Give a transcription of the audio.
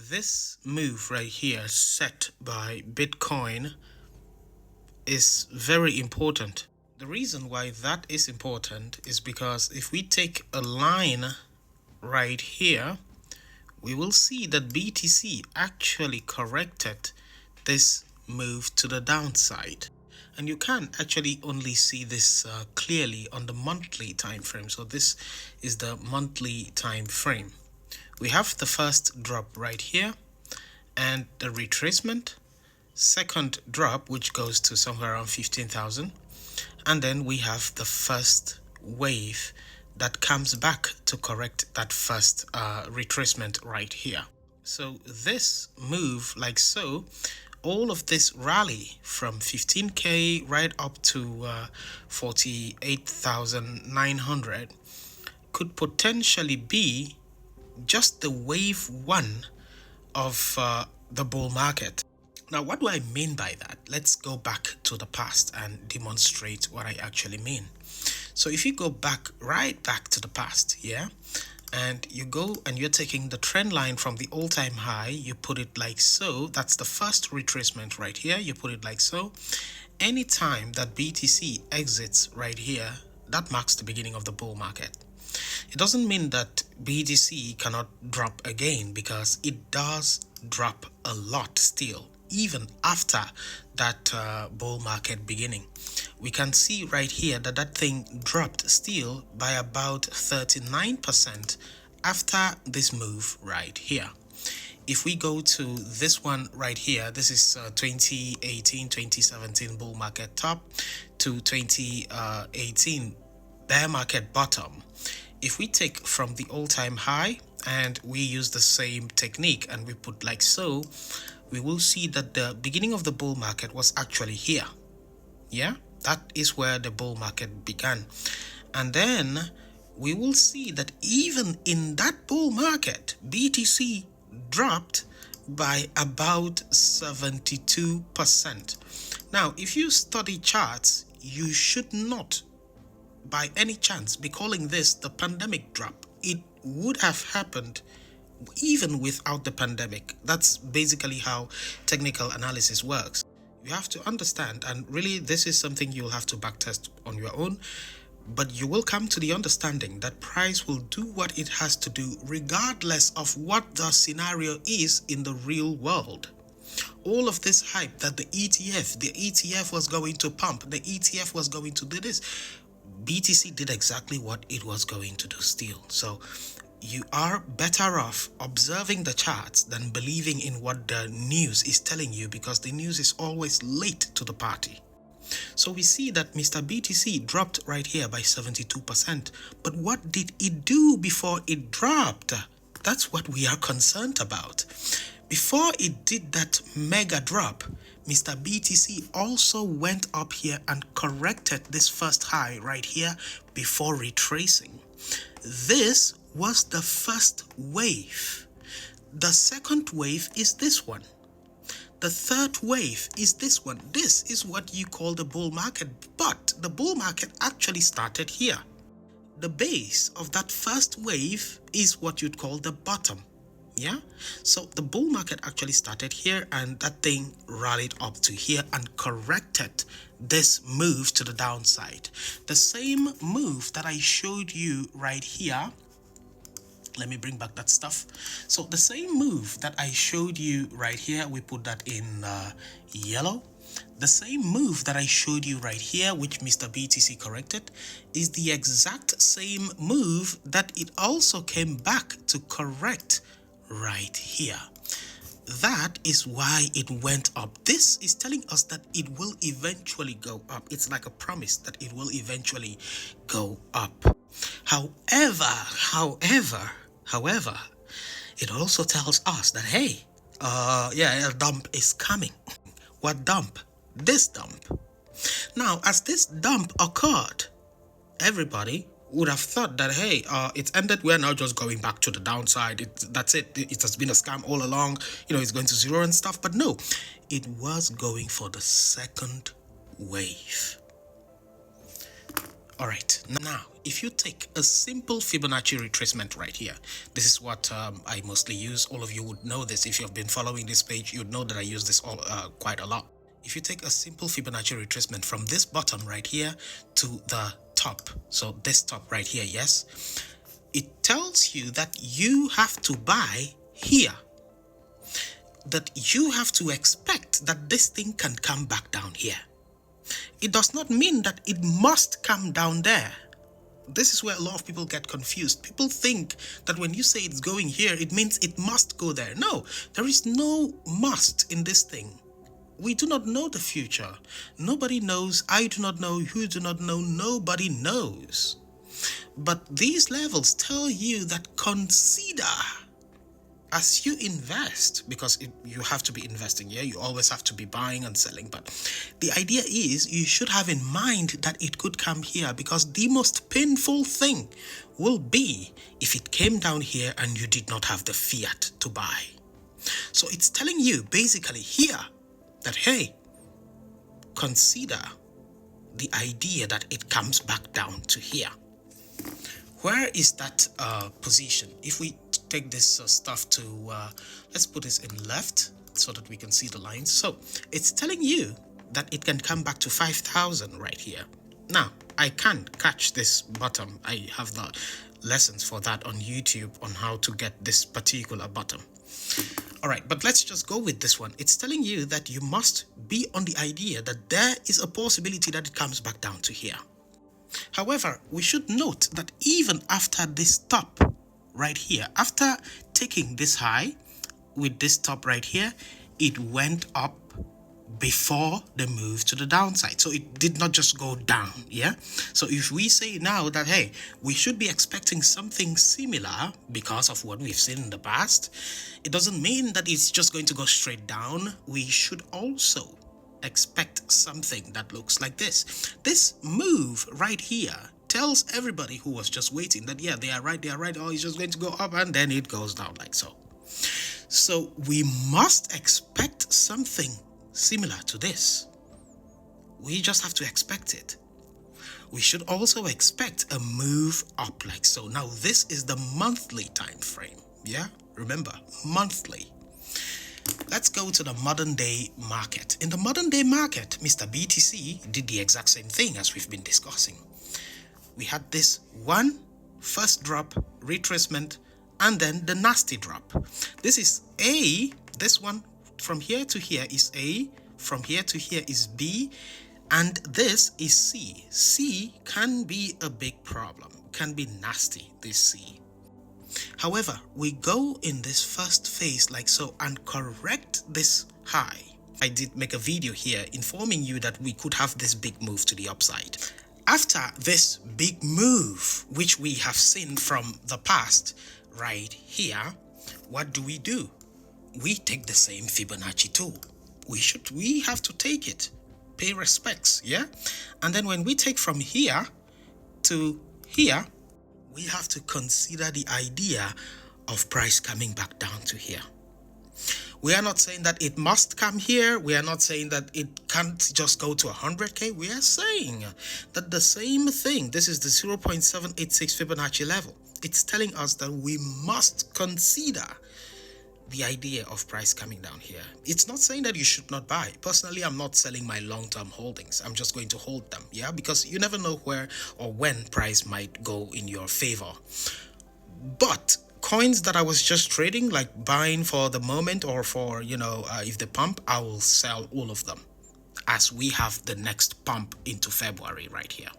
This move right here set by Bitcoin is very important. The reason why that is important is because if we take a line right here, we will see that BTC actually corrected this move to the downside. And you can actually only see this clearly on the monthly time frame. So this is the monthly time frame. We have the first drop right here and the retracement, second drop which goes to somewhere around 15,000, and then we have the first wave that comes back to correct that first retracement right here. So this move, like so, all of this rally from 15k right up to 48,900 could potentially be just the wave one of the bull market. Now, what do I mean by that? Let's go back to the past and demonstrate what I actually mean. So if you go right back to the past, yeah, and you go and you're taking the trend line from the all-time high, you put it like so. That's the first retracement right here. You put it like so. Anytime that BTC exits right here, that marks the beginning of the bull market. It doesn't mean that BTC cannot drop again, because it does drop a lot still, even after that bull market beginning. We can see right here that that thing dropped still by about 39% after this move right here. If we go to this one right here, this is 2018-2017 bull market top to 2018 bear market bottom. If we take from the all-time high and we use the same technique and we put like so, we will see that the beginning of the bull market was actually here. Yeah, that is where the bull market began. And then we will see that even in that bull market, BTC dropped by about 72%. Now, if you study charts, you should not by any chance be calling this the pandemic drop. It would have happened even without the pandemic. That's basically how technical analysis works. You have to understand, and really this is something you'll have to backtest on your own, but you will come to the understanding that price will do what it has to do regardless of what the scenario is in the real world. All of this hype that the ETF was going to pump, the ETF was going to do this, BTC did exactly what it was going to do still. So you are better off observing the charts than believing in what the news is telling you, because the news is always late to the party. So we see that Mr. BTC dropped right here by 72%. But what did it do before it dropped? That's what we are concerned about. Before it did that mega drop, Mr. BTC also went up here and corrected this first high right here before retracing. This was the first wave. The second wave is this one. The third wave is this one. This is what you call the bull market, but the bull market actually started here. The base of that first wave is what you'd call the bottom. Yeah, so the bull market actually started here, and that thing rallied up to here and corrected this move to the downside. The same move that I showed you right here. Let me bring back that stuff. So the same move that I showed you right here, we put that in yellow. The same move that I showed you right here, which Mr. BTC corrected, is the exact same move that it also came back to correct right here. That is why it went up. This is telling us that it will eventually go up. It's like a promise that it will eventually go up. However, it also tells us that, hey, a dump is coming. What dump? This dump. Now, as this dump occurred, everybody would have thought that, hey, it's ended, we're now just going back to the downside, that's it, it has been a scam all along, it's going to zero and stuff. But no, it was going for the second wave. All right, now if you take a simple Fibonacci retracement right here, this is what I mostly use. All of you would know this. If you've been following this page, you'd know that I use this quite a lot. If you take a simple Fibonacci retracement from this bottom right here to the top, so this top right here, yes, it tells you that you have to buy here, that you have to expect that this thing can come back down here. It does not mean that it must come down there. This is where a lot of people get confused. People think that when you say it's going here, it means it must go there. No, there is no must in this thing. We do not know the future. Nobody knows. I do not know. You do not know. Nobody knows. But these levels tell you that consider as you invest, because you have to be investing, yeah, you always have to be buying and selling, but the idea is you should have in mind that it could come here, because the most painful thing will be if it came down here and you did not have the fiat to buy. So it's telling you basically here that, hey, consider the idea that it comes back down to here. Where is that position? If we take this stuff to, let's put this in left so that we can see the lines. So it's telling you that it can come back to 5,000 right here. Now, I can't catch this bottom. I have the lessons for that on YouTube on how to get this particular bottom. All right, but let's just go with this one. It's telling you that you must be on the idea that there is a possibility that it comes back down to here. However, we should note that even after this top right here, after taking this high with this top right here, it went up before the move to the downside. So it did not just go down, yeah? So if we say now that, hey, we should be expecting something similar because of what we've seen in the past, it doesn't mean that it's just going to go straight down. We should also expect something that looks like this. This move right here tells everybody who was just waiting that, yeah, they are right, oh, it's just going to go up and then it goes down like so. So we must expect something similar to this. We just have to expect it. We should also expect a move up like so. Now this is the monthly time frame, yeah? Remember, monthly. Let's go to the modern day market. In the modern day market, Mr. BTC did the exact same thing as we've been discussing. We had this first drop, retracement, and then the nasty drop. This is A, this one from here to here is A, from here to here is B, and this is C. C can be a big problem, can be nasty, this C. However, we go in this first phase like so and correct this high. I did make a video here informing you that we could have this big move to the upside. After this big move, which we have seen from the past right here, what do? We take the same Fibonacci tool. We have to take it, pay respects, yeah? And then when we take from here to here, we have to consider the idea of price coming back down to here. We are not saying that it must come here. We are not saying that it can't just go to 100K. We are saying that the same thing, this is the 0.786 Fibonacci level. It's telling us that we must consider the idea of price coming down here. It's not saying that you should not buy. Personally, I'm not selling my long-term holdings. I'm just going to hold them, yeah? Because you never know where or when price might go in your favor. But coins that I was just trading, like buying for the moment or for, if they pump, I will sell all of them as we have the next pump into February right here.